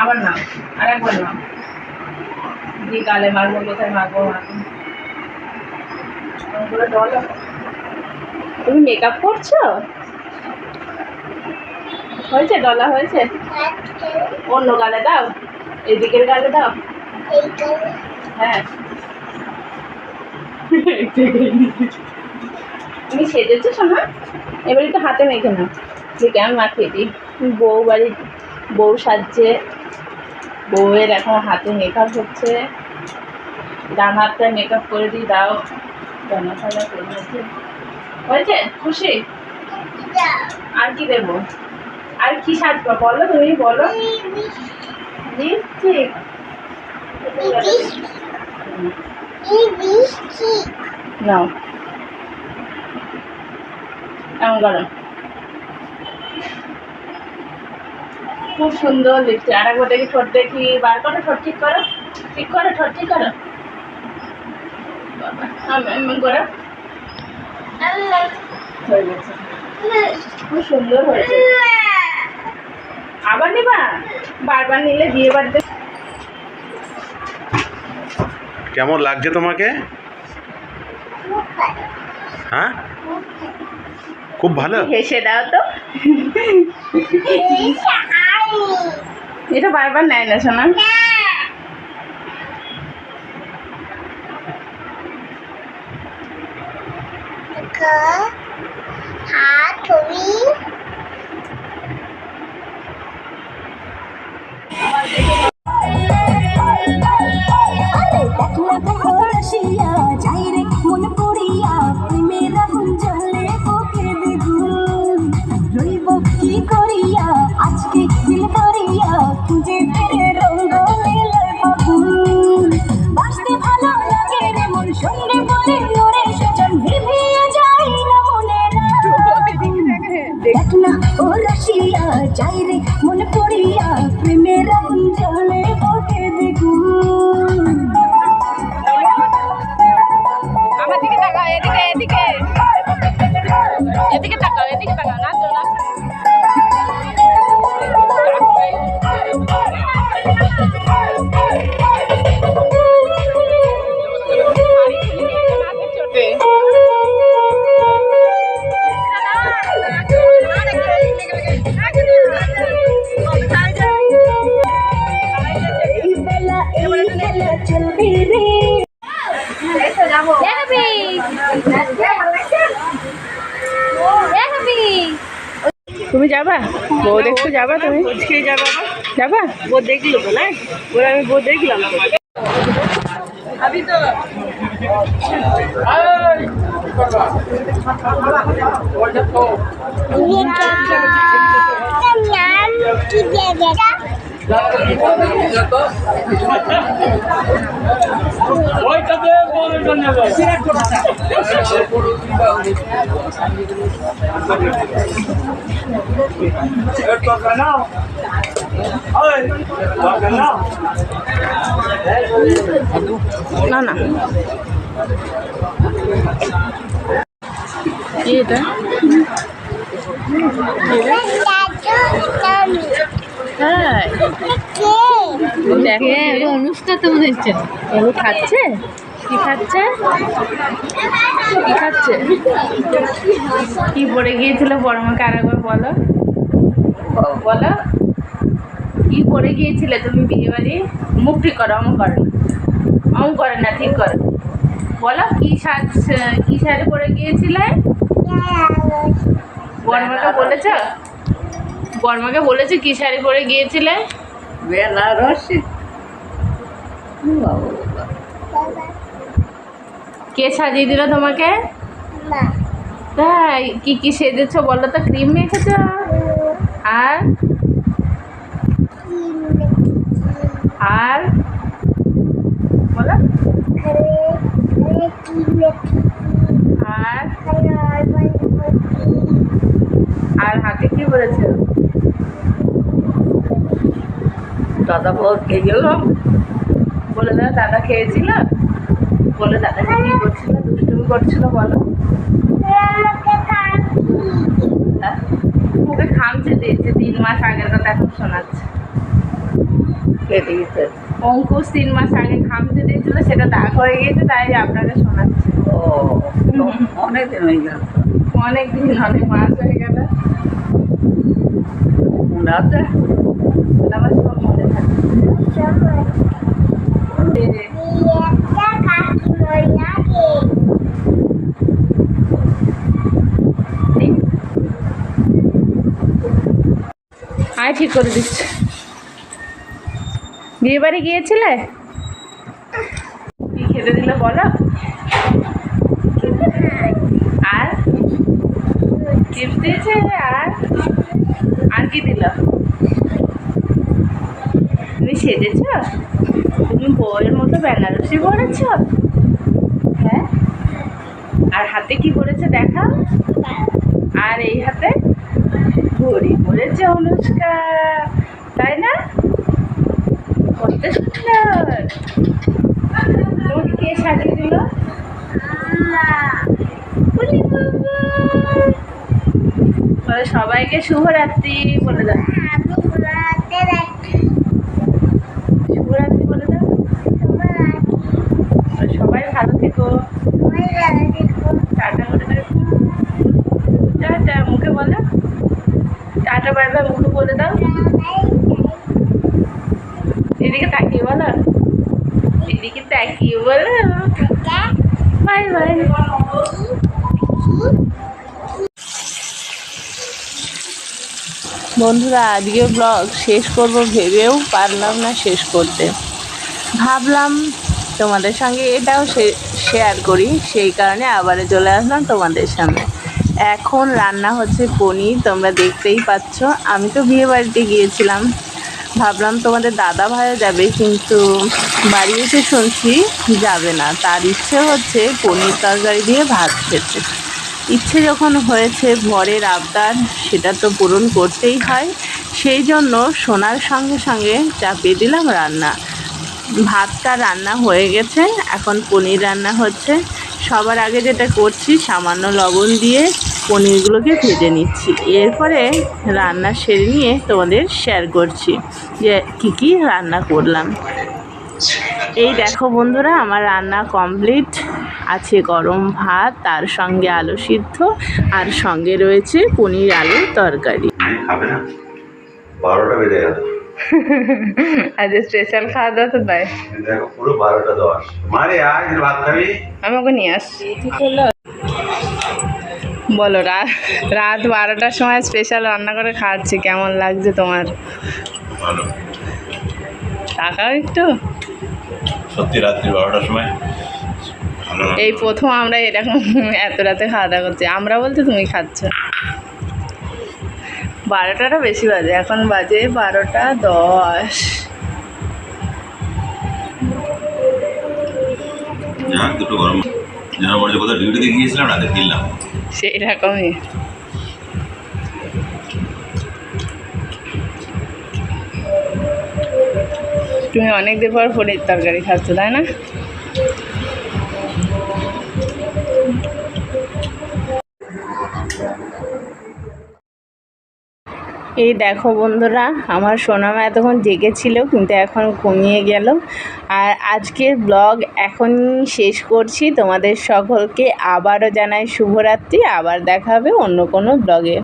আবার নাও, আর একবার নাও। যে গালে মারবো, কোথায় মারবো মারবো। তুমি মেকআপ করছো? হয়েছে? ডলা হয়েছে? অন্য গালে দাও, এদিকের গালে দাও। হ্যাঁ, তুমি সেজেছো শোনা? এবার একটু হাতে মেখে নাও। ঠিক আমি মাখিয়ে দিই। বউ বাড়ি, বউ সাজছে, বউয়ের এখন হাতে মেকআপ হচ্ছে। ডান হাতটায় মেকআপ করে দিই, দাও। ডানা সাজা করে দিয়েছে। হয়েছে? খুশি? আর কি দেবো? আর কি সাজবো বলো, তুমি বলো। লিপস্টিক নাও, এমন করো। খুব সুন্দর লিপস্টিক। আর একবার দেখি ঠোঁট, দেখি বার করো, ঠোঁট ঠিক করো, ঠিক করো, ঠোঁট ঠিক করো। এমন করো, হয়ে গেছে। খুব সুন্দর হয়েছে। আবার নিবা? বারবার নিলে বিয়ে বাড়িতে। কেমন লাগছে তোমাকে? হ্যাঁ, খুব ভালো। হেসে দাও তো। এটা বারবার নেয় না শোনা। আজকে দিল করিয়া খুঁজে তেরে রঙ্গ লীলার ফাগুন বাসতে ভালো লাগে রে মন সঙ্গে করে ওরে সজন ভিভিয়ে যায় না মনের দেখ না ও রসিয়া যাই রে মনে পড়িয়া প্রেমের আগুন জ্বলে ওঠে দেখুন। আমার দিকে তাকাও, এদিকে এদিকে এদিকে তাকাও, এদিকে তাকাও, নাচো নাচো। তুমি যাবা? বউ দেখতে যাবা? তুমি যাবা? যাবা? বউ দেখলো তো না? বলে আমি বউ দেখলাম তো। আমি তো না না কি এটা? হ্যাঁ দেখে অনুষ্ঠান তো মনে হচ্ছে। এগুলো খাচ্ছে? কি খাচ্ছে? কি খাচ্ছে? কি পড়ে গিয়েছিল বড়মাকে? আর একবার বলো, বলো কি পড়ে গিয়েছিলে তুমি বিয়ে বাড়ি? মুখ ঠিক করো, অমন করে না, অমন করে না, ঠিক করো। বলো কি শাড়ি পরে গিয়েছিলে? বড়মাকে বলেছ? বড়মাকে বলেছে কি শাড়ি পরে গিয়েছিলে? বেনারসি। কে সাজিয়ে দিল তোমাকে? তাই? কি কি সেজেছো বলো তো? ক্রিম মেখেছ? আর আর বলো। আর আর হাতে কি বলেছে? দাদা বল খেয়ে গেল। বলে দাদা দাদা খেয়েছিল? বলে দাদা কি করছিল? দুষ্টুমি করছিল বলো। মুখে খামচে দিয়েছে, 3 মাস আগের কথা এখন শোনাচ্ছে। অঙ্কুশ 3 মাস আগে খামচে দিয়েছিল, সেটা দাগ হয়ে গিয়েছে, তাই আপনাকে শোনাচ্ছে। অনেকদিন হয়ে গেল অনেক দিন, অনেক মাস হয়ে গেল। মনে আছে আমার সব মনে থাকে। আয় ঠিক করে দিচ্ছে। বিয়ে বাড়ি গিয়েছিলে? কি খেতে দিল বলো? আর চিপস দিয়েছে, আর কি দিল? তুমি সেজেছ? তুমি বউয়ের মতো বেনারসি পরেছ? হ্যাঁ। আর হাতে কি পরেছে দেখাও। আর এই হাতে ঘড়ি পরেছে অনুষ্কা, তাই না? কত সুন্দর। তোমাকে কে সাজিয়ে দিল? বলে সবাইকে শুভরাত্রি বলে দাও। শুভরাত্রি বলে দাও। সবাই ভালো থেকো। টাটা করে দাও। টাটা মুখে বলো। টাটা বাই বাই মুখে বলে দাও। এদিকে তাকিয়ে বলো। এদিকে তাকিয়ে বলো বাই বাই। বন্ধুরা, আজকে ব্লগ শেষ করব ভেবেও পারলাম না শেষ করতে। ভাবলাম তোমাদের সঙ্গে এটাও শেয়ার করি, সেই কারণে আবারও চলে আসলাম তোমাদের সামনে। এখন রান্না হচ্ছে পনির, তোমরা দেখতেই পাচ্ছ। আমি তো বিয়ে বাড়িতে গিয়েছিলাম, ভাবলাম তোমাদের দাদা ভাইও যাবে, কিন্তু বাড়ি এসে শুনছি যাবে না। তার ইচ্ছে হচ্ছে পনির তরকারি দিয়ে ভাত খেতে। ইচ্ছে যখন হয়েছে, বরের আবদার, সেটা তো পূরণ করতেই হয়। সেই জন্য শোনার সঙ্গে সঙ্গে চাপিয়ে দিলাম রান্না। ভাতটা রান্না হয়ে গেছে, এখন পনির রান্না হচ্ছে। সবার আগে যেটা করছি, সামান্য লবণ দিয়ে পনিরগুলোকে ভেজে নিচ্ছি। এরপরে রান্না সেরে নিয়ে তোমাদের শেয়ার করছি যে কী রান্না করলাম। এই দেখো বন্ধুরা, আমার রান্না কমপ্লিট। আছে গরম ভাত, তার সঙ্গে আলু সিদ্ধ, আর সঙ্গে রয়েছে পনির আলুর তরকারি। খাবে না? 12টা বেজে গেল। আজ স্পেশাল খাওয়া দাওয়া তো তাই। দেখো পুরো 12টা 10। মারে আজ ভাত খাবি? আমি ওকে নিয়ে আসছি। ঠিক হলো? বলো, রাত 12টার সময় স্পেশাল রান্না করে খাওয়াচ্ছি, কেমন লাগছে তোমার? ভালো। টাকাও একটু সত্যি রাত্রি 12টার সময় এই প্রথম আমরা এরকম এত রাতে খাওয়া দাওয়া করছি। আমরা বলতে তুমি খাচ্ছ। 12টারও বেশি বাজে, এখন বাজে 12টা 10। দুটো গরম যেন মনে হচ্ছে কোথাও ডিউটিতে গিয়েছিলাম, রাতে ফিরলাম সেই রকমই। তুমি অনেক দিন পর পনির তরকারি খাচ্ছ, তাই না? এই দেখো বন্ধুরা, আমার সোনামা এতক্ষণ জেগেছিল, কিন্তু এখন ঘুমিয়ে গেল। আর আজকের ব্লগ এখনই শেষ করছি। তোমাদের সকলকে আবারও জানাই শুভরাত্রি। আবার দেখা হবে অন্য কোনো ব্লগে।